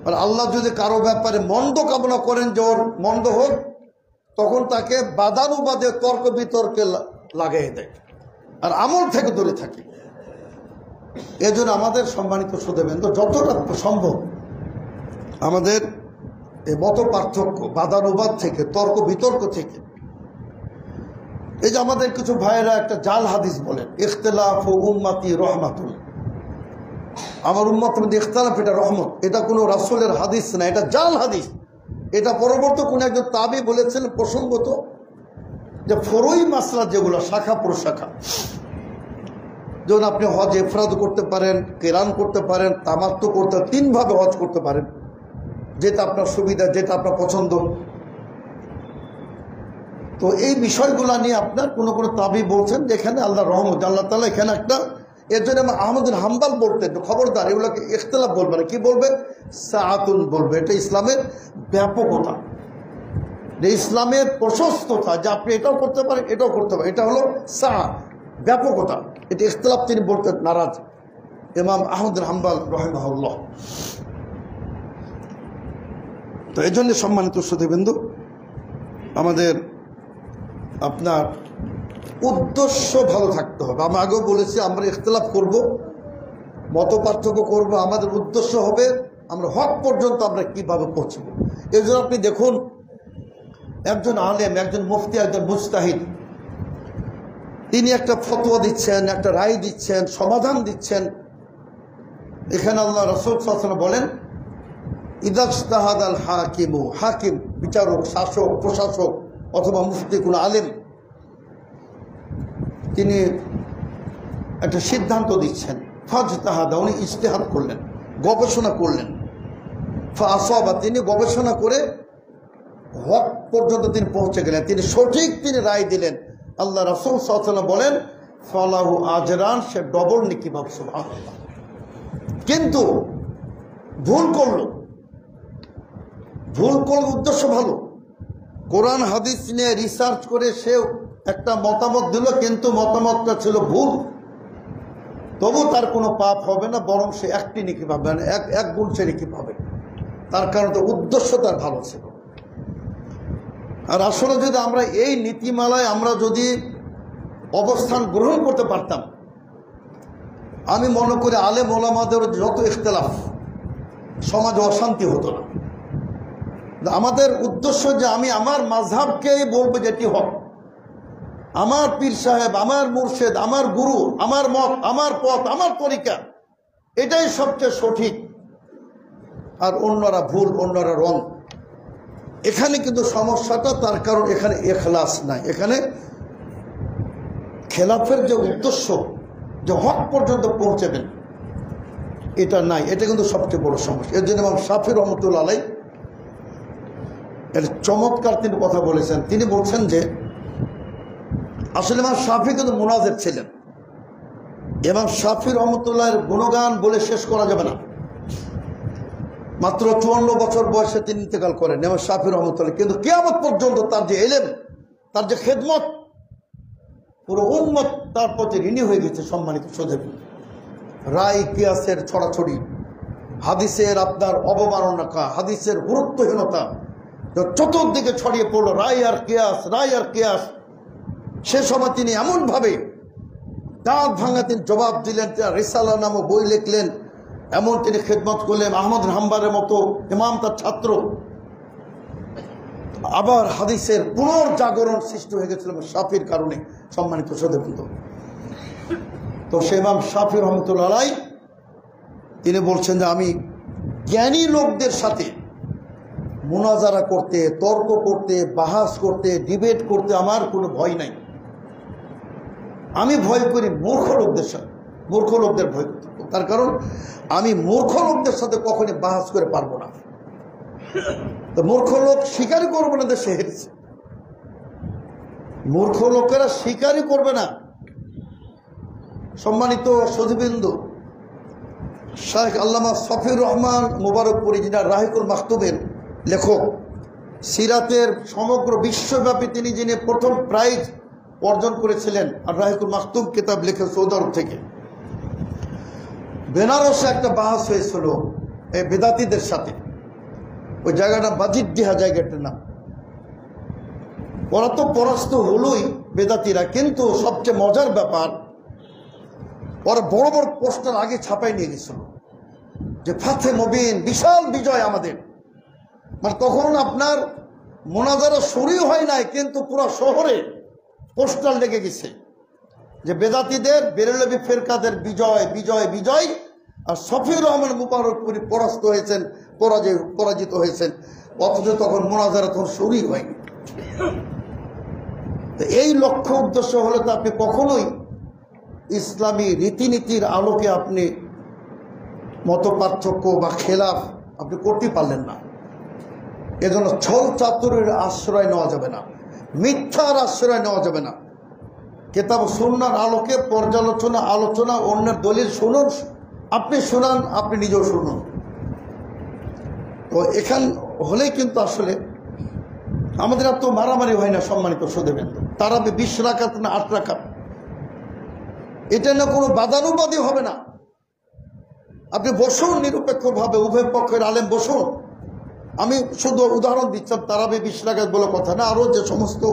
আর আল্লাহ যদি কারো ব্যাপারে মন্দ কামনা করেন যে ওর মন্দ হোক, তখন তাকে বাদানুবাদে তর্ক বিতর্কে লাগাই দেয় আর আমল থেকে দূরে থাকে। এজন্য আমাদের সম্মানিত শ্রোতাবৃন্দ যতটা সম্ভব আমাদের এই মত পার্থক্য, বাদানুবাদ থেকে, তর্ক বিতর্ক থেকে, এই যে আমাদের কিছু ভাইয়েরা একটা জাল হাদিস বলেন, ইখতিলাফু উম্মতি রহমাতুল, আমার উম্মতের মধ্যে ইখতিলাফ এটা রহমত, এটা কোনো রাসূলের হাদিস না, এটা জাল হাদিস। এটা পরবর্তী কোনো একজন তাবি বলেছেন প্রসঙ্গত, যে ফরই মাসলা যেগুলো শাখা প্রশাখা, যেমন আপনি হজ ইফরাদ করতে পারেন, কিরান করতে পারেন, তামাত্তু করতে, তিনভাবে হজ করতে পারেন, যেটা আপনার সুবিধা, যেটা আপনার পছন্দ। তো এই বিষয়গুলো নিয়ে আপনার কোনো কোনো তাবি বলছেন যে এখানে আল্লাহ রহমত, আল্লাহ তাআলা এখানে একটা, এর জন্য আহমদ বিন হাম্বল বলতেন খবরদার এগুলোকে ইখতিলাফ বলবে না, কি বলবে? সাআতুন বলবে। এটা ইসলামের ব্যাপকতা, ইসলামের প্রশস্ততা, যে আপনি এটাও করতে পারেন, এটাও করতে পারেন, এটা হলো সা, ব্যাপকতা। এটা ইখতিলাফ তিনি বলতেন নারাজ ইমাম আহমদ বিন হাম্বল রাহিমাহুল্লাহ। তো এই জন্য সম্মানিত শ্রোতাবৃন্দ, আমাদের আপনার উদ্দেশ্য ভালো থাকতে হবে। আমি আগেও বলেছি, আমরা ইখতিলাফ করব, মত পার্থক্য করবো, আমাদের উদ্দেশ্য হবে আমরা হক পর্যন্ত আমরা কিভাবে পৌঁছব। এই জন্য আপনি দেখুন, একজন আলেম, একজন মুফতি, একজন মুজতাহিদ, তিনি একটা ফতোয়া দিচ্ছেন, একটা রায় দিচ্ছেন, সমাধান দিচ্ছেন। এখানে আল্লাহ রাসূল সাল্লাল্লাহু আলাইহি ওয়াসাল্লাম বলেন, ইযা ইজতাহাদাল হাকিমু, হাকিম বিচারক, শাসক, প্রশাসক অথবা মুফতি, কোন আলেম, তিনি একটা সিদ্ধান্ত দিচ্ছেন, ফাজতাহাদা, উনি ইজতিহাদ করলেন, গবেষণা করলেন, ফাআসাবা, তিনি গবেষণা করে হক পর্যন্ত তিনি পৌঁছে গেলেন, তিনি সঠিক তিনি রায় দিলেন। আল্লাহ রাসূল সাল্লাল্লাহু আলাইহি ওয়াসাল্লাম বলেন, ফালাহু আজরান, সে ডবল নেকি পাবে। সুবহানাল্লাহ। কিন্তু ভুল করলো, উদ্দেশ্য ভালো, কোরআন হাদিস নিয়ে রিসার্চ করে সে একটা মতামত দিল, কিন্তু মতামতটা ছিল ভুল, তবু তার কোনো পাপ হবে না, বরং সে একটি নেকি পাবে না, এক গুণ সে নেকি পাবে। তার কারণ তো উদ্দেশ্য তার ভালো ছিল। আর আসলে যদি আমরা এই নীতিমালায় আমরা যদি অবস্থান গ্রহণ করতে পারতাম, আমি মনে করি আলেম ওলামাদের যত ইখতিলাফ, সমাজে অশান্তি হতো না। আমাদের উদ্দেশ্য যে আমি আমার মাযহাবকেই বলবো যেটি হক, আমার পীর সাহেব, আমার মুর্শিদ, আমার গুরু, আমার মত, আমার পথ, আমার তরিকা, এটাই সবচেয়ে সঠিক, আর অন্যরা ভুল, অন্যরা রং। এখানে কিন্তু সমস্যাটা, তার কারণ এখানে ইখলাস নাই। এখানে খেলাফের যে উদ্দেশ্য, যে হক পর্যন্ত পৌঁছাবেন, এটা নাই। এটা কিন্তু সবচেয়ে বড় সমস্যা। এর জন্য ইমাম শাফি রহমতুল্লাহ আলাইহি এর চমৎকার তিনি কথা বলেছেন। তিনি বলছেন যে আসলে ইমাম শাফি কিন্তু মুনাজির ছিলেন। ইমাম শাফি রহমতুল্লাহের গুণগান বলে শেষ করা যাবে না। মাত্র 54 বছর বয়সে তিনি ইন্তেকাল করেন ইমাম শাফি রহমতুল্লাহ, কিন্তু কিয়ামত পর্যন্ত তার যে ইলম, তার যে খেদমত, পুরো উম্মত তার প্রতি ঋণী হয়ে গেছে। সম্মানিত সুধীবৃন্দ, রায় কিয়াসের ছড়াছড়ি, হাদিসের আপনার অবমাননা, হাদিসের গুরুত্বহীনতা চতুর্দিকে ছড়িয়ে পড়লো, রায় আর কিয়াস, রায় আর কিয়াস। সে সময় তিনি এমনভাবে দাঁত ভাঙা তিনি জবাব দিলেন, রিসালা নামক বই লিখলেন, এমন তিনি খেদমত করলেন। আহমদ হাম্বারের মতো ইমাম তার ছাত্র। আবার হাদিসের পুনর্জাগরণ সৃষ্টি হয়ে গেছিল শাফির কারণে। সম্মানিত সুধীবৃন্দ, তো সে ইমাম শাফি রহমতুল্লাহ আলাইহি তিনি বলছেন যে আমি জ্ঞানী লোকদের সাথে মুনাজারা করতে, তর্ক করতে, বাহাস করতে, ডিবেট করতে আমার কোনো ভয় নাই। আমি ভয় করি মূর্খ লোকদের সাথে, মূর্খ লোকদের ভয় করতে। তার কারণ আমি মূর্খ লোকদের সাথে কখনই বাহাস করে পারবো না। তো মূর্খ লোক স্বীকারই করবে না দেশে হেরেছে, মূর্খ লোকেরা স্বীকারই করবে না। সম্মানিত সুধীবৃন্দ, শাইখ আল্লামা সফিউর রহমান মুবারকপুরী, যিনি রাহিকুল মাকতুমের লেখক, সিরাতের সমগ্র বিশ্বব্যাপী তিনি যিনি প্রথম প্রাইজ অর্জন করেছিলেন, আর রাহিকুল মাকতুম কিতাব লিখে সৌদি আরব থেকে। বেনারসে একটা বাহাস হয়েছিল এই বেদাতিদের সাথে। ওই জায়গাটা বাজিদ্দিহা জায়গাটার নাম। ওরা তো পরাস্ত হলোই বেদাতিরা, কিন্তু সবচেয়ে মজার ব্যাপার, ওরা বড় বড় পোস্টার আগে ছাপাই নিয়ে গেছিল যে ফাতে মুবিন, বিশাল বিজয় আমাদের। মানে তখন আপনার মোনাজারা শুরুই হয় নাই, কিন্তু পুরো শহরে পোস্টার লেগে গেছে যে বেদাতিদের, বেরেলভি ফেরকাদের বিজয়, বিজয়, বিজয়। আর সফিউর রহমান মুবারকপুরী পরাস্ত হয়েছেন, পরাজিত হয়েছেন। অথচ তখন মোনাজারা তখন শুরুই হয়নি। এই লক্ষ্য উদ্দেশ্য হলে তো আপনি কখনোই ইসলামী রীতিনীতির আলোকে আপনি মত পার্থক্য বা খেলাফ আপনি করতে পারলেন না। এজন্য ছল চাতুরের আশ্রয় নেওয়া যাবে না, মিথ্যার আশ্রয় নেওয়া যাবে না। কিতাব সুন্নাহর আলোকে পর্যালোচনা, আলোচনা, অন্যের দলিল শুনুন, আপনি শোনান, আপনি নিজেও শুনুন। তো এখান হলেই কিন্তু আসলে আমাদের আর তো মারামারি হয় না। সম্মানিত সুধীবৃন্দ, তারাবি 20 রাকাত না 8 রাকাত, এটা না কোনো বাদানুবাদী হবে না। আপনি বসুন নিরপেক্ষভাবে, উভয় পক্ষের আলেম বসুন। আমি শুধু উদাহরণ দিচ্ছিলাম, তারাবি 20 রাকাত বলে কথা না, আরও যে সমস্ত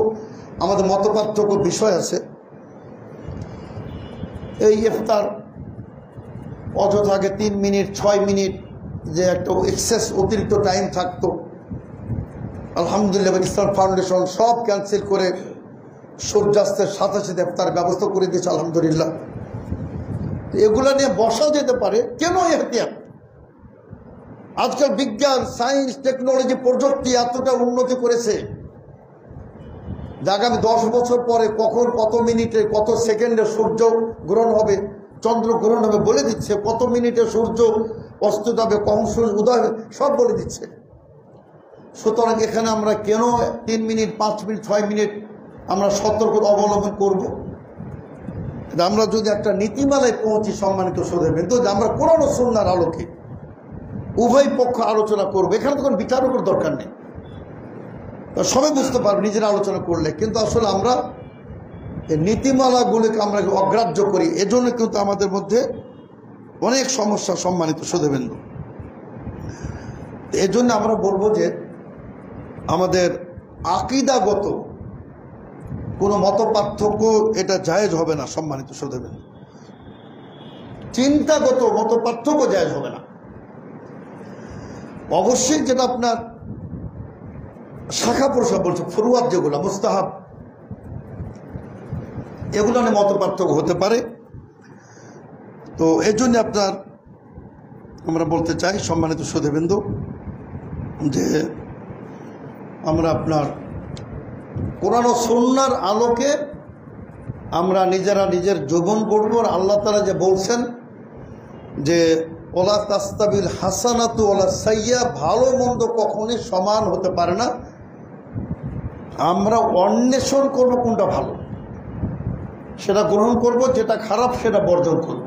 আমাদের মতপার্থক্য বিষয় আছে। এই ইফতার অযথা আগে 3 মিনিট 6 মিনিট যে একটা এক্সেস অতিরিক্ত টাইম থাকতো, আলহামদুলিল্লাহ ইসলাম ফাউন্ডেশন সব ক্যান্সেল করে সূর্যাস্তের সাথে সাথে ইফতার ব্যবস্থা করে দিয়েছে আলহামদুলিল্লাহ। এগুলা নিয়ে বসা যেতে পারে, কেন এহতিয়াত? আজকাল বিজ্ঞান, সায়েন্স, টেকনোলজি, প্রযুক্তি এতটা উন্নতি করেছে যে আগামী 10 বছর পরে কখন, কত মিনিটে, কত সেকেন্ডে সূর্য গ্রহণ হবে, চন্দ্র গ্রহণ হবে বলে দিচ্ছে। কত মিনিটে সূর্য অস্ত যাবে, কখন সূর্য উদয় হবে, সব বলে দিচ্ছে। সুতরাং এখানে আমরা কেন 3 মিনিট, 5 মিনিট, 6 মিনিট আমরা সতর্কতা অবলম্বন করব? আমরা যদি একটা নীতিমালায় পৌঁছি, সম্মানিত সুধীবৃন্দ, যে আমরা কোরআন ও সুন্নাহর আলোকে উভয় পক্ষ আলোচনা করবো, এখানে তখন বিচারকের দরকার নেই, সবাই বুঝতে পারবে নিজেরা আলোচনা করলে। কিন্তু আসলে আমরা এই নীতিমালাগুলিকে আমরা অগ্রাহ্য করি, এজন্য কিন্তু আমাদের মধ্যে অনেক সমস্যা। সম্মানিত সুধীবৃন্দ, এজন্য আমরা বলবো যে আমাদের আকীদাগত কোনো মত পার্থক্য এটা জায়েজ হবে না সম্মানিত শ্রোতাবৃন্দ। চিন্তাগত মত পার্থক্য জায়েজ হবে না। অবশ্যই যেটা আপনার শাখা প্রশাখা বলছে, ফরুয়াদ যেগুলো মুস্তাহাব, এগুলো নিয়ে মত পার্থক্য হতে পারে। তো এই জন্য আপনার আমরা বলতে চাই সম্মানিত শ্রোতাবৃন্দ যে আমরা আপনার কোরআন ও সুন্নাহর আলোকে আমরা নিজেরা নিজের জীবন গড়ব। আর আল্লাহ তাআলা যে বলছেন যে ওলা তাস্তাবিল হাসানাতু ওলা সাইয়্যা, ভালো মন্দ কখনই সমান হতে পারে না। আমরা অন্বেষণ করব কোনটা ভালো সেটা গ্রহণ করব, যেটা খারাপ সেটা বর্জন করব।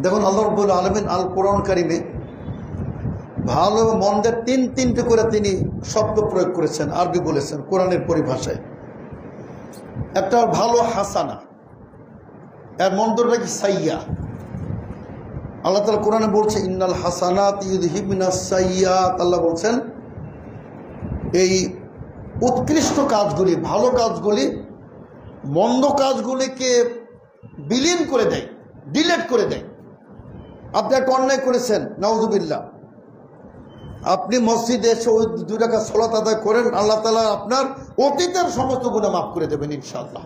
দেখুন আল্লাহ রাব্বুল আলামিন আল কোরআন কারিমে ভালো মন্দের তিনটে করে তিনি শব্দ প্রয়োগ করেছেন, আরবি বলেছেন কোরআনের পরিভাষায়। একটা ভালো হাসানা, এর মন্দটা কি সাইয়্যা। আল্লাহ তাআলা কোরআনে বলছে ইন্নাল হাসানাত ইউযহিবনাস সাইয়্যাত। আল্লাহ বলছেন এই উৎকৃষ্ট কাজগুলি, ভালো কাজগুলি মন্দ কাজগুলিকে বিলীন করে দেয়, ডিলেট করে দেয়। আপনি একটা অন্যায় করেছেন, নাউযুবিল্লাহ, আপনি মসজিদে এসে ওই 2 রাকাত সালাত আদায় করেন, আল্লাহ তাআলা আপনার অতীতের সমস্ত গুনাহ মাফ করে দেবেন ইনশাআল্লাহ।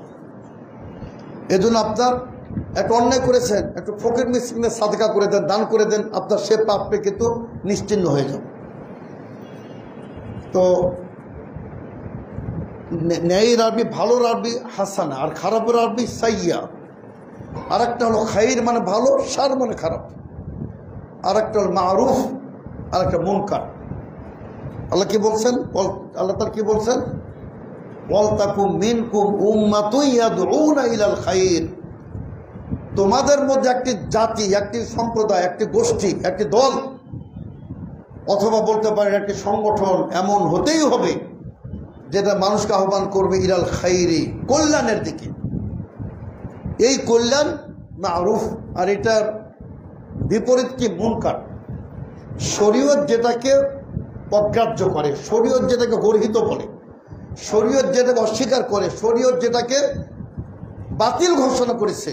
এজন্য আপনার একটা অন্যায় করেছেন, একটু ফকির মিসকিনের সাদকা করে দেন, দান করে দেন, আপনার সে পাপ কিন্তু নিশ্চিহ্ন হয়ে যাবে। তো ন্যায়ের আরবি, ভালোর আরবি হাসানা, আর খারাপের আরবি সাইয়্যা। আর একটা হলো খাইর মানে ভালো, শার মানে খারাপ। আর একটা হলো মারুফ, আর একটা মুনকার। আল্লাহ কি বলছেন? আল্লাহ তাআলা কি বলছেন? ওয়ালতাকুম মিনকুম উম্মাতুন ইয়াদউনা ইলাল খাইর। তোমাদের মধ্যে একটি জাতি, একটি সম্প্রদায়, একটি গোষ্ঠী, একটি দল, অথবা বলতে পারেন একটি সংগঠন এমন হতেই হবে যেটা মানুষকে আহ্বান করবে ইলাল খাইরি, কল্যাণের দিকে। এই কল্যাণ মারুফ, আর এটার বিপরীত কি? মুনকার। শরীয়ত যেটাকে অগ্রাহ্য করে, শরীয়ত যেটাকে গর্হিত বলে, শরীয়ত যেটাকে অস্বীকার করে, শরীয়ত যেটাকে বাতিল ঘোষণা করেছে,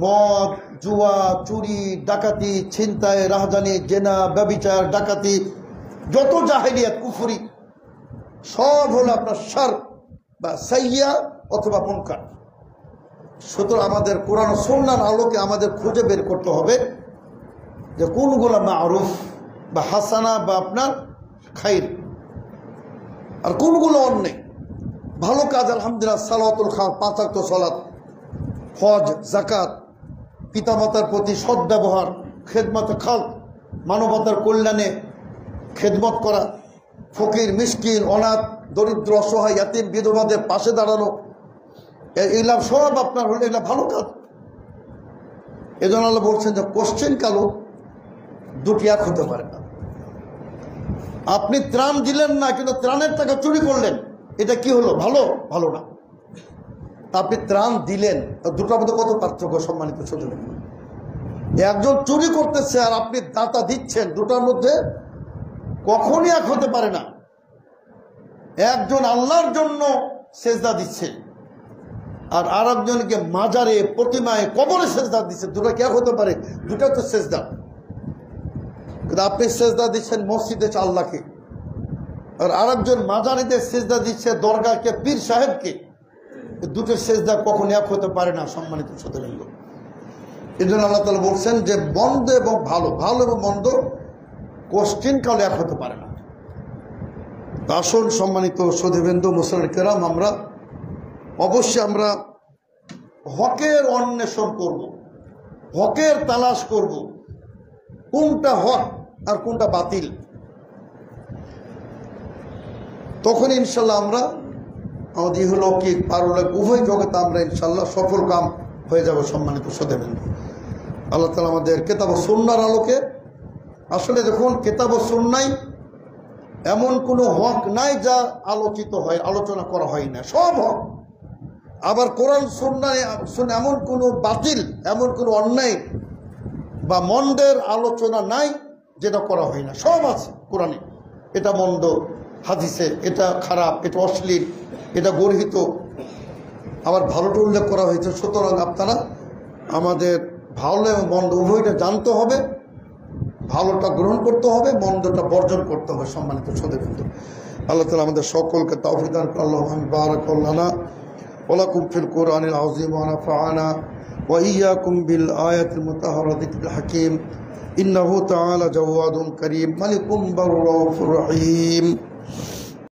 মদ, জুয়া, চুরি, ডাকাতি, ছিনতাই, রাহাজানি, জেনা, ব্যভিচার, ডাকাতি, যত জাহেলিয়াত, কুফরি, সব হলো আপনার শার বা সাইয়্যা অথবা মুনকার। সুতরাং আমাদের কোরআন ও সুন্নাহর আলোকে আমাদের খুঁজে বের করতে হবে যে কোনগুলো মারুফ বা হাসানা বা আপনার খাইর, আর কোনগুলো অন্যায়। ভালো কাজ আলহামদুলিল্লাহ, সালাতুল খাম, 5 ওয়াক্ত সালাত, হজ, যাকাত, পিতামাতার প্রতি সদ্ব্যবহার, খেদমত খাল, মানবতার কল্যাণে খেদমত করা, ফকির, মিসকিন, অনাথ, দরিদ্র, অসহায়, ইয়াতীম, বিধবাদের পাশে দাঁড়ানো, এগুলা সব আপনার হলে এগুলা ভালো কাজ। এজন্য আল্লাহ বলছেন যে কোশ্চেন কালো দুটি এক হতে পারে না। আপনি ত্রাণ দিলেন না, কিন্তু ত্রাণের টাকা চুরি করলেন, এটা কি হলো? ভালো? ভালো না। আপনি ত্রাণ দিলেন, দুটোর মধ্যে কত পার্থক্য সম্মানিত ছোটদের। একজন চুরি করতেছে আর আপনি দাতা দিচ্ছেন, দুটার মধ্যে কখনই এক হতে পারে না। একজন আল্লাহর জন্য সেজদা দিচ্ছে আর আরেকজনকে মাজারে, প্রতিমায়, কবরে সেজদা দিচ্ছে, দুটো কি এক হতে পারে? দুটো তো সেজদা। কিন্তু আপনি সেজদা দিচ্ছেন মসজিদে আল্লাহকে, আর আরেকজন মাজারিতে সেজদা দিচ্ছে দরগাকে, পীর সাহেবকে। দুটো সেজদা কখন এক হতে পারে না সম্মানিত শ্রোতাবৃন্দ। এই জন্য আল্লাহ তাআলা বলছেন যে মন্দ এবং ভালো, ভালো এবং মন্দ কোশ্চিন কালে এক হতে পারে না। আসুন সম্মানিত শ্রোতাবৃন্দ, মুসলিম কেরাম, আমরা অবশ্যই আমরা হকের অন্বেষণ করব, হকের তালাশ করব, কোনটা হক আর কোনটা বাতিল। তখন ইনশাল্লাহ আমরা আমাদের ইহলৌকিক পারলৌকিক উভয় জগতে আমরা ইনশাল্লাহ সফল কাম হয়ে যাব সম্মানিত শ্রোতাবৃন্দ। আল্লাহ তাআলা আমাদের কিতাব ও সুন্নাহর আলোকে, আসলে দেখুন কিতাব ও সুন্নাহয় এমন কোনো হক নাই যা আলোচিত হয়, আলোচনা করা হয় না, সব হক। আবার কোরআন সুন্নাহয় এমন কোনো বাতিল, এমন কোনো অন্যায় বা মন্দের আলোচনা নাই যেটা করা হয় না, সব আছে কোরআনে। এটা মন্দ, হাদিসে এটা খারাপ, এটা অশ্লীল, এটা গর্হিত, আবার ভালোটা উল্লেখ করা হয়েছে। সুতরাং আপনারা আমাদের ভালো এবং মন্দ উভয়টা জানতে হবে, ভালোটা গ্রহণ করতে হবে, মন্দটা বর্জন করতে হবে। সম্মানিত শ্রোতাবৃন্দ, আল্লাহ তাআলা আমাদের সকলকে তৌফিক দান করুন। আল্লাহুম্মা বারাক লানা ওয়া লাকুম ফিল কুরআনিল আযীম ওয়া নাফা'না ওয়া ইয়্যাকুম বিল আয়াতিল মুতাহহারাতিল হাকীম ইন্নাহু তাআলা জাওয়াদুন কারীম মালিকুম বাররাউফুর রহিম।